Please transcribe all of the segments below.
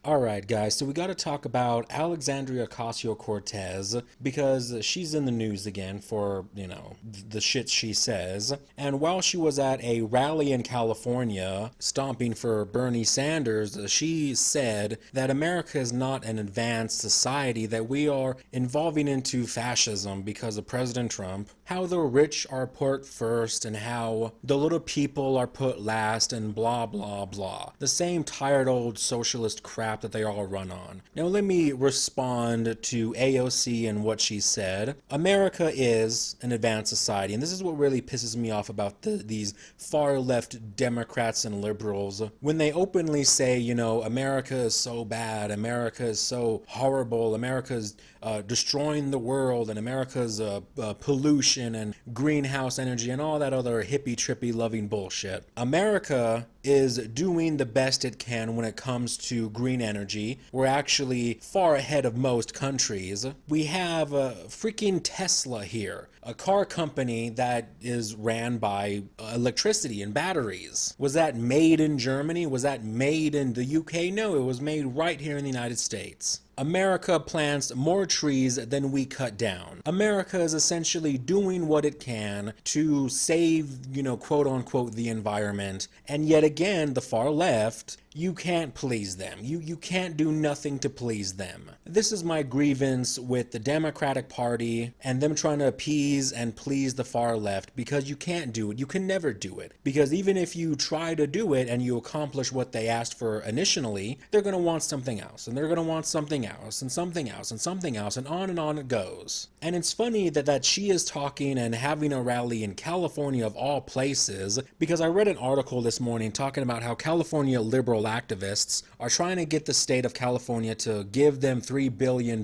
Alright, guys, so we got to talk about Alexandria Ocasio-Cortez because she's in the news again for, the shit she says. And while she was at a rally in California stomping for Bernie Sanders, she said that America is not an advanced society, that we are evolving into fascism because of President Trump, how the rich are put first and how the little people are put last, and blah, blah, blah. The same tired old socialist crap that they all run on. Now let me respond to AOC and what she said. America is an advanced society, and this is what really pisses me off about these far left Democrats and liberals. When they openly say, America is so bad, America is so horrible, America's destroying the world, and America's pollution and greenhouse energy and all that other hippie trippy loving bullshit. America is doing the best it can when it comes to green energy. We're actually far ahead of most countries. We have a freaking Tesla here, a car company that is ran by electricity and batteries. Was that made in Germany? Was that made in the UK? No, it was made right here in the United States. America plants more trees than we cut down. America is essentially doing what it can to save, quote unquote, the environment. And yet again, the far left, you can't please them. You can't do nothing to please them. This is my grievance with the Democratic Party and them trying to appease and please the far left, because you can't do it. You can never do it. Because even if you try to do it and you accomplish what they asked for initially, they're going to want something else, and they're going to want something else, and something else, and something else, and on it goes. And it's funny that she is talking and having a rally in California of all places, because I read an article this morning talking about how California liberal activists are trying to get the state of California to give them $3 billion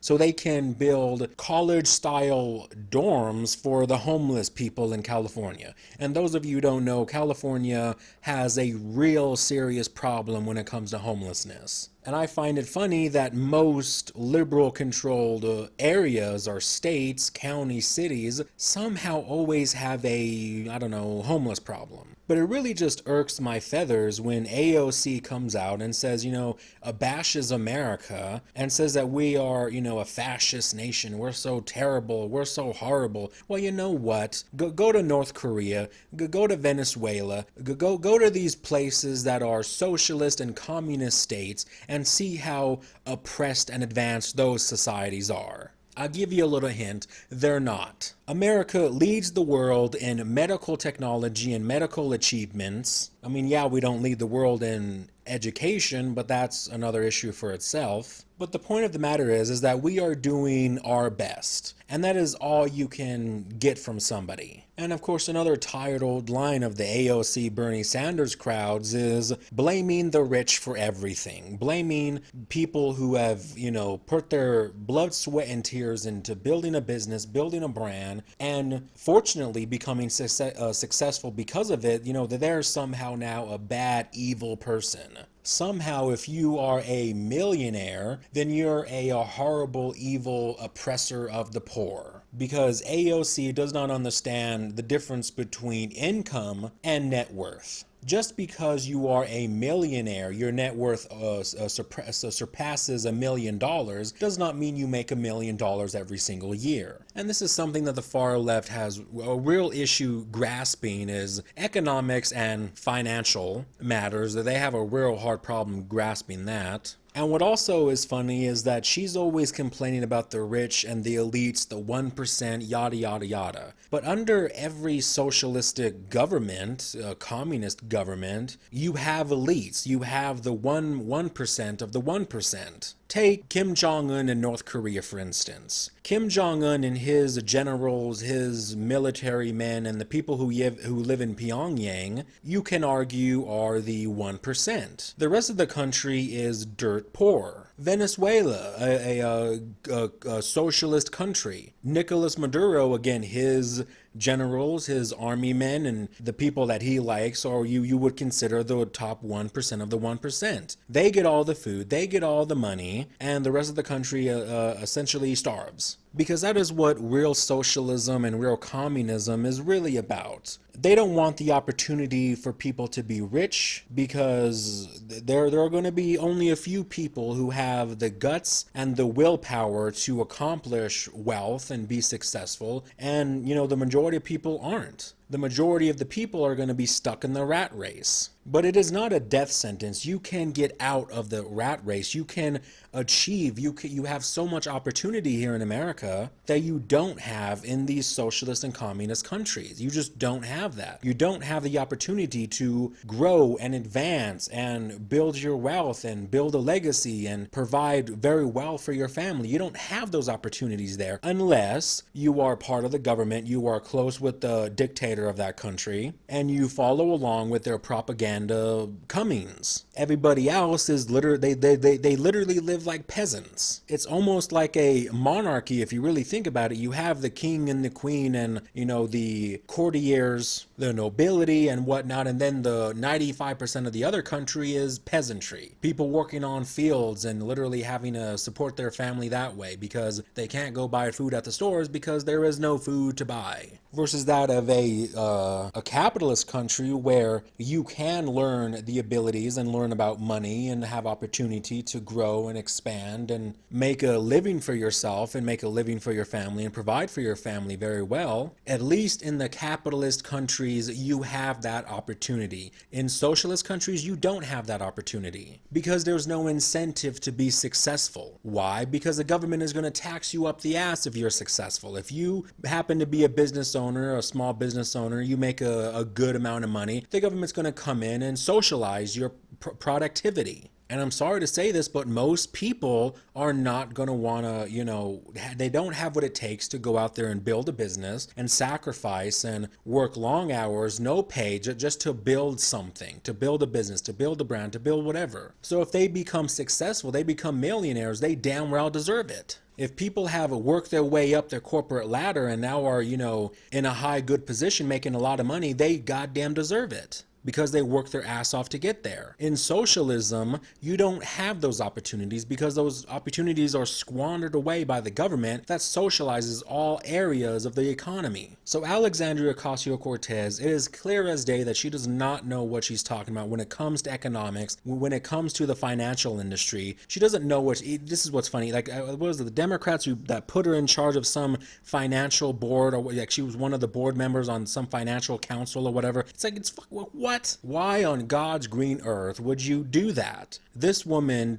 so they can build college-style dorms for the homeless people in California. And those of you who don't know, California has a real serious problem when it comes to homelessness. And I find it funny that most liberal-controlled areas or states, counties, cities somehow always have a, homeless problem. But it really just irks my feathers when AOC comes out and says, bashes America and says that we are, a fascist nation. We're so terrible. We're so horrible. Well, you know what? Go to North Korea. Go to Venezuela. Go to these places that are socialist and communist states and see how oppressed and advanced those societies are. I'll give you a little hint, they're not. America leads the world in medical technology and medical achievements. I mean, yeah, we don't lead the world in education, but that's another issue for itself. But the point of the matter is that we are doing our best. And that is all you can get from somebody. And of course, another tired old line of the AOC Bernie Sanders crowds is blaming the rich for everything. Blaming people who have, put their blood, sweat, and tears into building a business, building a brand, and fortunately becoming successful because of it, that they're somehow now a bad, evil person. Somehow, if you are a millionaire, then you're a horrible, evil oppressor of the poor. Because AOC does not understand the difference between income and net worth. Just because you are a millionaire, your net worth surpasses $1 million, does not mean you make $1 million every single year. And this is something that the far left has a real issue grasping, is economics and financial matters, that they have a real hard problem grasping that. And what also is funny is that she's always complaining about the rich and the elites, the 1%, yada, yada, yada. But under every socialistic government, communist government, you have elites. You have the 1% of the 1%. Take Kim Jong-un in North Korea, for instance. Kim Jong-un and his generals, his military men, and the people who live in Pyongyang, you can argue are the 1%. The rest of the country is dirt poor. Venezuela, a socialist country. Nicolas Maduro, again, his generals, his army men, and the people that he likes, or you would consider the top 1% of the 1%. They get all the food, they get all the money, and the rest of the country essentially starves. Because that is what real socialism and real communism is really about. They don't want the opportunity for people to be rich because there are going to be only a few people who have the guts and the willpower to accomplish wealth and be successful. And, the majority of people aren't. The majority of the people are going to be stuck in the rat race. But it is not a death sentence. You can get out of the rat race. You can achieve. You have so much opportunity here in America that you don't have in these socialist and communist countries. You just don't have that. You don't have the opportunity to grow and advance and build your wealth and build a legacy and provide very well for your family. You don't have those opportunities there unless you are part of the government, you are close with the dictator of that country, and you follow along with their propaganda comings. Everybody else is literally they literally live like peasants. It's almost like a monarchy if you really think about it. You have the king and the queen and the courtiers, the nobility and whatnot, and then the 95% of the other country is peasantry. People working on fields and literally having to support their family that way because they can't go buy food at the stores because there is no food to buy. Versus that of a capitalist country where you can learn the abilities and learn about money and have opportunity to grow and expand and make a living for yourself and make a living for your family and provide for your family very well. At least in the capitalist countries, you have that opportunity. In socialist countries, you don't have that opportunity because there's no incentive to be successful. Why? Because the government is going to tax you up the ass if you're successful. If you happen to be a business owner, a small business owner, you make a good amount of money, the government's going to come in and socialize your productivity. And I'm sorry to say this, but most people are not going to want to, they don't have what it takes to go out there and build a business and sacrifice and work long hours, no pay, just to build something, to build a business, to build a brand, to build whatever. So if they become successful, they become millionaires, they damn well deserve it. If people have worked their way up their corporate ladder and now are, in a high good position making a lot of money, they goddamn deserve it. Because they work their ass off to get there. In socialism, you don't have those opportunities because those opportunities are squandered away by the government that socializes all areas of the economy. So Alexandria Ocasio-Cortez, it is clear as day that she does not know what she's talking about when it comes to economics, when it comes to the financial industry. She doesn't know this is what's funny, like, what was it, the Democrats that put her in charge of some financial board, or like she was one of the board members on some financial council or whatever. It's like, what? Why on God's green earth would you do that? This woman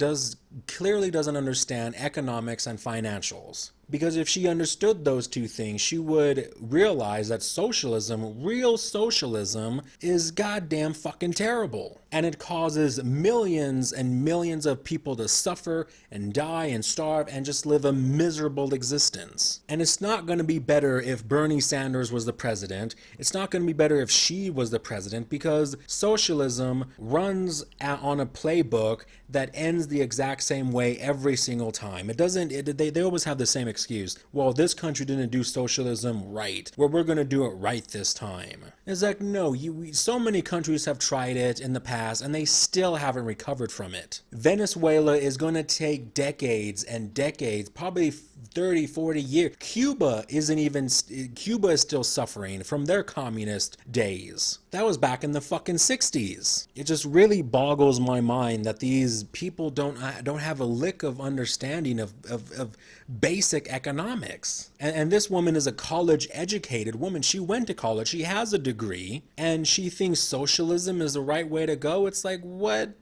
clearly doesn't understand economics and financials. Because if she understood those two things, she would realize that socialism, real socialism, is goddamn fucking terrible. And it causes millions and millions of people to suffer and die and starve and just live a miserable existence. And it's not going to be better if Bernie Sanders was the president. It's not going to be better if she was the president, because socialism runs on a playbook that ends the exact same way every single time. It doesn't, they always have the same excuse. Well, this country didn't do socialism right. Well, we're going to do it right this time. It's like, no, so many countries have tried it in the past and they still haven't recovered from it. Venezuela is going to take decades and decades, probably 30, 40 years. Cuba is still suffering from their communist days. That was back in the fucking 60s. It just really boggles my mind that these people don't have a lick of understanding of basic economics. And this woman is a college educated woman. She went to college, she has a degree, and she thinks socialism is the right way to go. It's like, what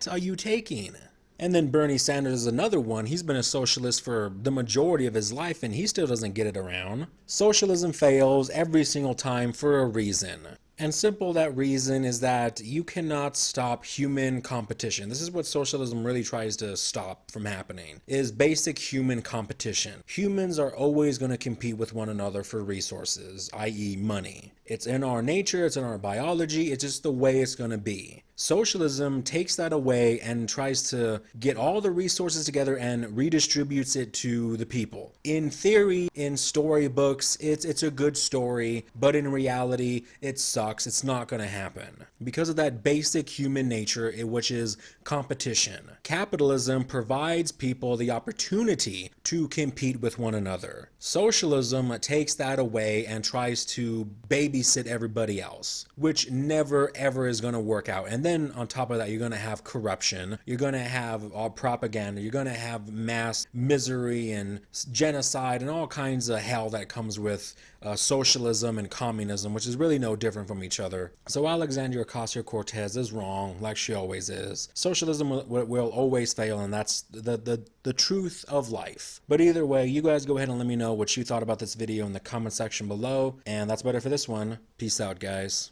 are you taking? And then Bernie Sanders is another one. He's been a socialist for the majority of his life and he still doesn't get it around. Socialism fails every single time for a reason. And simple that reason is that you cannot stop human competition. This is what socialism really tries to stop from happening, is basic human competition. Humans are always going to compete with one another for resources, i.e. money. It's in our nature, it's in our biology, it's just the way it's going to be. Socialism takes that away and tries to get all the resources together and redistributes it to the people. In theory, in storybooks, it's a good story, but in reality, it sucks. It's not going to happen because of that basic human nature, which is competition. Capitalism provides people the opportunity to compete with one another. Socialism takes that away and tries to babysit everybody else, which never ever is going to work out. And then on top of that, you're going to have corruption, you're going to have all propaganda, you're going to have mass misery and genocide and all kinds of hell that comes with socialism and communism, which is really no different from each other. So Alexandria Ocasio-Cortez is wrong, like she always is. Socialism will always fail, and that's the truth of life. But either way, you guys go ahead and let me know what you thought about this video in the comment section below. And that's about it for this one. Peace out, guys.